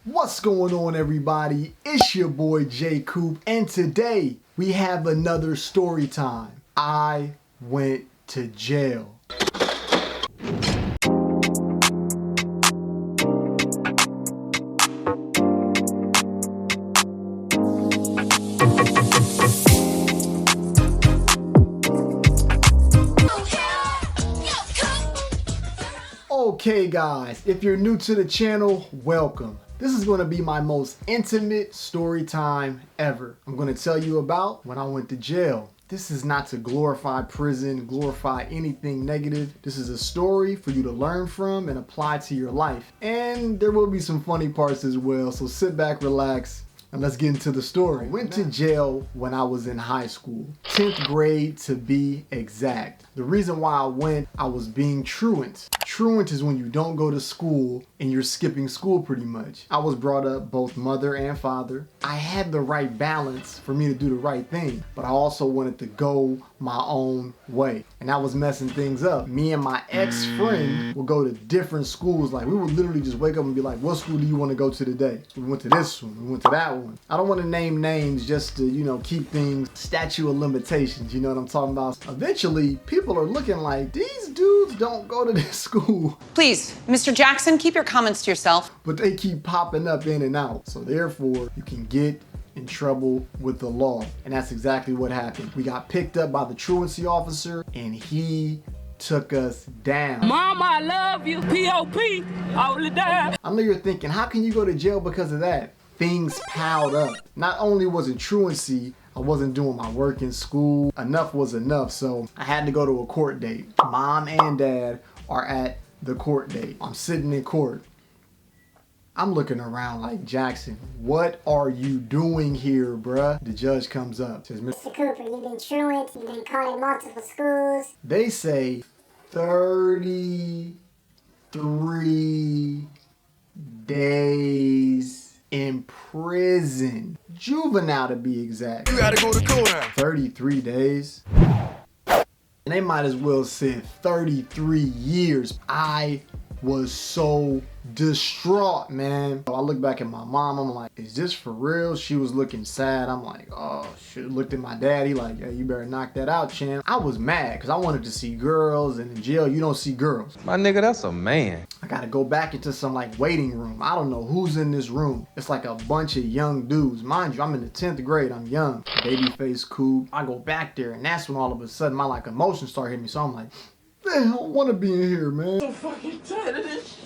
What's going on, everybody? It's your boy J Coop, and today we have another story time. I went to jail. Okay guys, if you're new to the channel, welcome. This is going to be my most intimate story time ever. I'm going to tell you about when I went to jail. This is not to glorify prison, glorify anything negative. This is a story for you to learn from and apply to your life. And there will be some funny parts as well, so sit back, relax, and let's get into the story. I went to jail when I was in high school, 10th grade to be exact. The reason why I went, I was being truant. Truant is when you don't go to school and you're skipping school pretty much. I was brought up both mother and father. I had the right balance for me to do the right thing, but I also wanted to go my own way. And I was messing things up. Me and my ex-friend would go to different schools. Like, we would literally just wake up and be like, what school do you want to go to today? We went to this one, we went to that one. I don't want to name names just to, keep things statute of limitations, you know what I'm talking about? Eventually, people are looking like, these dudes don't go to this school. Please, Mr. Jackson, keep your comments to yourself. But they keep popping up in and out. So therefore, you can get in trouble with the law. And that's exactly what happened. We got picked up by the truancy officer and he took us down. Mama, I love you. P.O.P. all the time. I know you're thinking, how can you go to jail because of that? Things piled up. Not only was it truancy, I wasn't doing my work in school. Enough was enough, so I had to go to a court date. Mom and dad are at the court date. I'm sitting in court. I'm looking around like, Jackson, what are you doing here, bruh? The judge comes up, says, Mr. Cooper, you've been truant, you've been caught in multiple schools. They say 33 days in prison. Juvenile to be exact. You gotta go to court now. 33 days. And they might as well said 33 years. I was so distraught, man. I look back at my mom, I'm like, is this for real? She was looking sad. I'm like, oh shit. Looked at my dad, he like, hey, you better knock that out, champ. I was mad because I wanted to see girls, and in jail, you don't see girls. My nigga, that's a man. I gotta go back into some like waiting room. I don't know who's in this room. It's like a bunch of young dudes. Mind you, I'm in the 10th grade, I'm young. Babyface Coop. I go back there, and that's when all of a sudden my like emotions start hitting me. So I'm like, man, I don't wanna be in here, man. I'm fucking tired of this.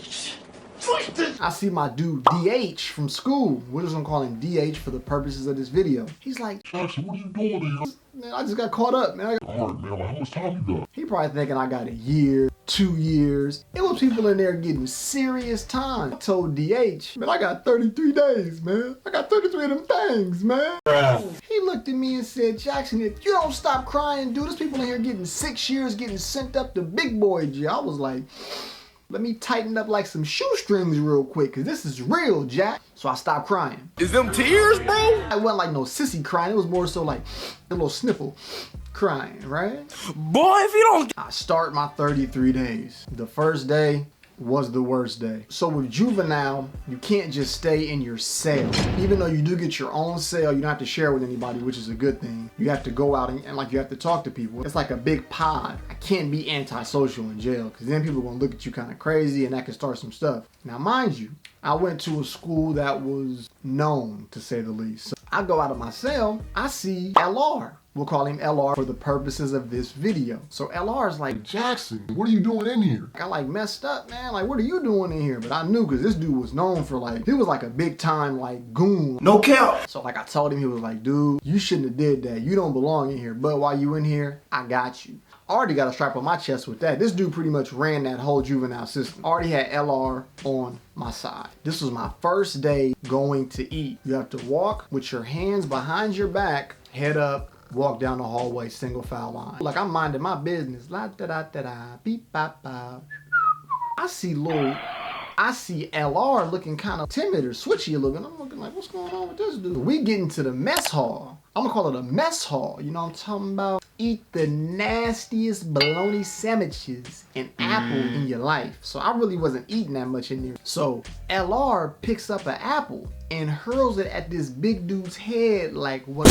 I see my dude DH from school. We're just gonna call him DH for the purposes of this video. He's like, Jackson, what are you doing here? man, I just got caught up, man. Alright, man, like, how much time you got? He probably thinking I got a year, 2 years. It was people in there getting serious time. I told DH, man, I got 33 days, man. I got 33 of them things, man. He looked at me and said, Jackson, if you don't stop crying, dude, there's people in here getting 6 years, getting sent up to big boy jail. I was like, let me tighten up like some shoestrings real quick, cause this is real, Jack. So I stopped crying. Is them tears, bro? I wasn't like no sissy crying. It was more so like a little sniffle crying, right? Boy, if you don't... I start my 33 days. The first day was the worst day. So with juvenile, you can't just stay in your cell. Even though you do get your own cell, you don't have to share with anybody, which is a good thing. You have to go out and like you have to talk to people. It's like a big pod. I can't be antisocial in jail because then people are gonna look at you kind of crazy and that can start some stuff. Now mind you, I went to a school that was known, to say the least. So I go out of my cell, I see LR. We'll call him LR for the purposes of this video. So LR is like, Jackson, what are you doing in here? I like messed up, man. Like, what are you doing in here? But I knew because this dude was known for like, he was like a big time like goon. No cap. So like I told him, he was like, dude, you shouldn't have did that. You don't belong in here. But while you in here, I got you. I already got a strap on my chest with that. This dude pretty much ran that whole juvenile system. I already had LR on my side. This was my first day going to eat. You have to walk with your hands behind your back, head up, walk down the hallway, single file line. Like I'm minding my business. La da da da da, beep bop bop. I see LR looking kind of timid or switchy a little bit. I'm looking like, what's going on with this dude? We get into the mess hall. I'm gonna call it a mess hall. You know what I'm talking about? eat the nastiest bologna sandwiches and apple in your life. So I really wasn't eating that much in there. So LR picks up an apple and hurls it at this big dude's head like, what?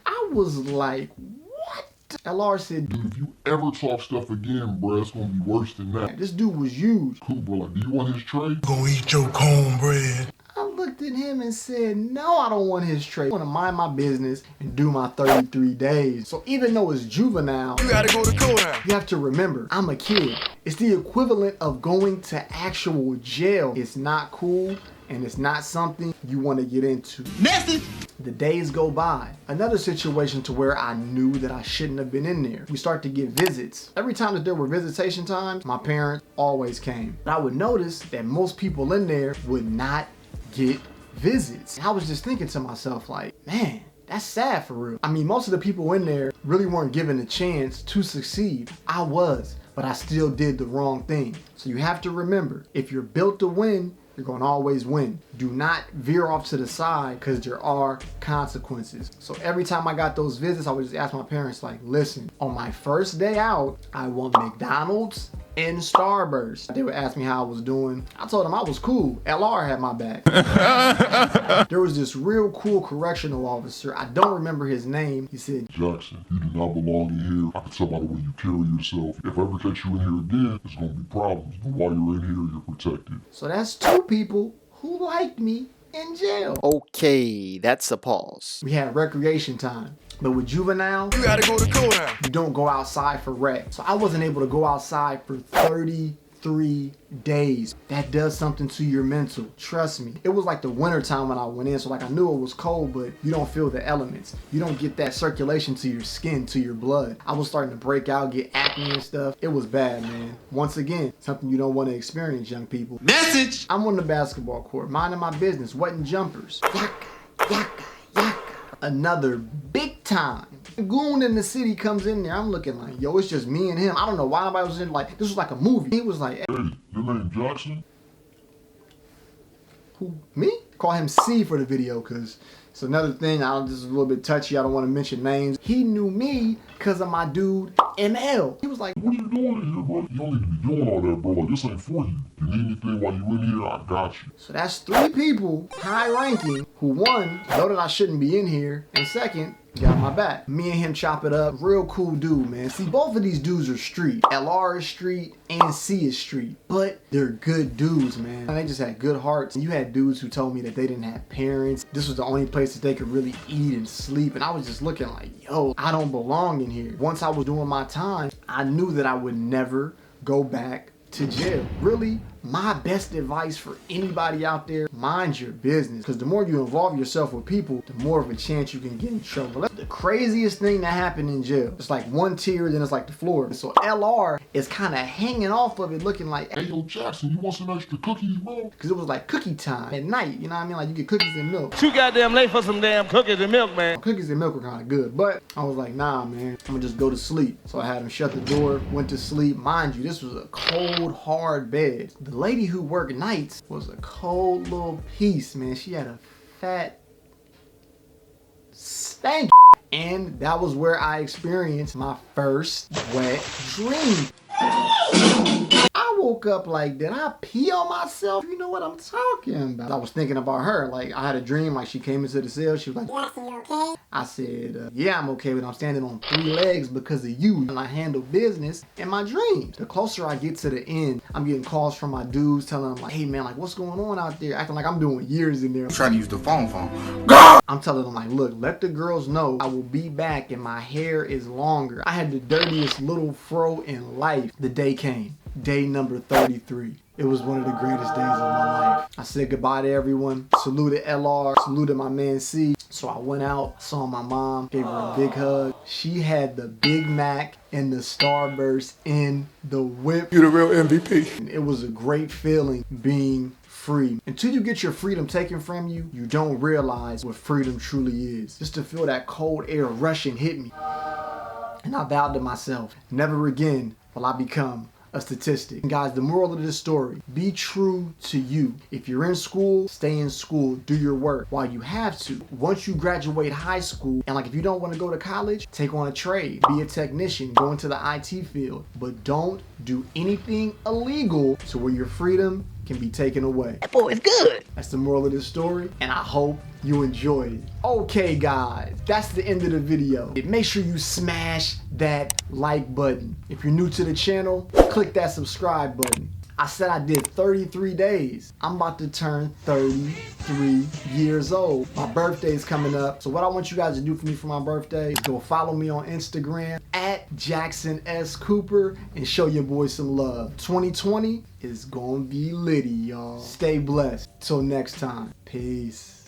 I was like, what? LR said, Dude, if you ever talk stuff again, bro, it's gonna be worse than that. this dude was huge. Cool, bro, like, do you want his tray? Gonna eat your cornbread. I looked at him and said, no, I don't want his tray. I want to mind my business and do my 33 days. So even though it's juvenile, You gotta go to court now. you have to remember, I'm a kid. It's the equivalent of going to actual jail. It's not cool and it's not something you want to get into. Nasty. The days go by. Another situation to where I knew that I shouldn't have been in there. We start to get visits. Every time that there were visitation times, my parents always came. But I would notice that most people in there would not get visits. I was just thinking to myself like, man, that's sad for real. I mean, most of the people in there really weren't given a chance to succeed. I was, but I still did the wrong thing. So you have to remember, if you're built to win, you're going to always win. Do not veer off to the side because there are consequences. So every time I got those visits, I would just ask my parents like, listen, on my first day out, I want McDonald's and Starburst. They would ask me how I was doing. I told them I was cool. LR had my back. There was this real cool correctional officer. I don't remember his name. He said, Jackson, you do not belong in here. I can tell by the way you carry yourself. If I ever catch you in here again, it's gonna be problems. But while you're in here, you're protected. so that's two people who liked me in jail. Okay, that's a pause. We had recreation time. But with juvenile, You gotta go to court now. you don't go outside for rec. So I wasn't able to go outside for 33 days. That does something to your mental. Trust me. It was like the winter time when I went in. So like I knew it was cold, but you don't feel the elements. You don't get that circulation to your skin, to your blood. I was starting to break out, get acne and stuff. It was bad, man. Once again, something you don't want to experience, young people. Message. I'm on the basketball court, minding my business, wetting jumpers. Yaka, yaka, yaka. Another big time goon in the city comes in there. I'm looking like, yo, it's just me and him. I don't know why nobody was in, like, this was like a movie. He was like, hey, Hey, your name Jackson? who, me? Call him C for the video, because it's another thing. This is a little bit touchy. I don't want to mention names. He knew me because of my dude, ML. He was like, What are you doing in here, bro? You don't need to be doing all that, bro. Like, this ain't for you. You need anything while you in here, I got you. so that's three people, high ranking, who one, know that I shouldn't be in here, and second, got my back. Me and him chop it up. Real cool dude, man. See, both of these dudes are street. LR is street and C is street. But they're good dudes, man. And they just had good hearts. And you had dudes who told me that they didn't have parents. This was the only place that they could really eat and sleep. And I was just looking like, yo, I don't belong in here. Once I was doing my time, I knew that I would never go back to jail. Really, my best advice for anybody out there, mind your business. Because the more you involve yourself with people, the more of a chance you can get in trouble. That's the craziest thing that happened in jail. It's like one tier, then it's like the floor. So LR is kind of hanging off of it, looking like, Hey, yo, Jackson, you want some extra cookies, bro? because it was like cookie time at night. You know what I mean? Like you get cookies and milk. Too goddamn late for some damn cookies and milk, man. Cookies and milk were kind of good, but I was like, nah, man, I'm gonna just go to sleep. So I had him shut the door, went to sleep. Mind you, this was a cold, hard bed. The lady who worked nights was a cold little piece, man. She had a fat stank. And that was where I experienced my first wet dream. I woke up like, did I pee on myself? You know what I'm talking about. I was thinking about her. Like, I had a dream, like she came into the cell. She was like, Jackson, you okay? I said, yeah, I'm okay, but I'm standing on 3 legs because of you. And I handle business in my dreams. The closer I get to the end, I'm getting calls from my dudes telling them like, hey man, like what's going on out there? Acting like I'm doing years in there. I'm trying to use the phone. I'm telling them like, look, let the girls know I will be back and my hair is longer. I had the dirtiest little fro in life. The day came. Day number 33. It was one of the greatest days of my life. I said goodbye to everyone, saluted LR, saluted my man C. So I went out, saw my mom, gave her a big hug. She had the Big Mac and the Starburst in the whip. You the real MVP. It was a great feeling being free. Until you get your freedom taken from you, you don't realize what freedom truly is. Just to feel that cold air rush and hit me. And I vowed to myself, never again will I become a statistic. And guys, the moral of this story, be true to you. If you're in school, stay in school, do your work while you have to. Once you graduate high school, and like if you don't want to go to college, take on a trade, be a technician, go into the IT field, but don't do anything illegal to where your freedom can be taken away. That boy is good. That's the moral of this story, and I hope you enjoyed it. Okay guys, that's the end of the video. Make sure you smash that like button. If you're new to the channel, click that subscribe button. I said I did 33 days. I'm about to turn 33 years old. My birthday is coming up. So what I want you guys to do for me for my birthday is go follow me on Instagram at Jackson S. Cooper and show your boy some love. 2020 is gonna be litty, y'all. Stay blessed. Till next time. Peace.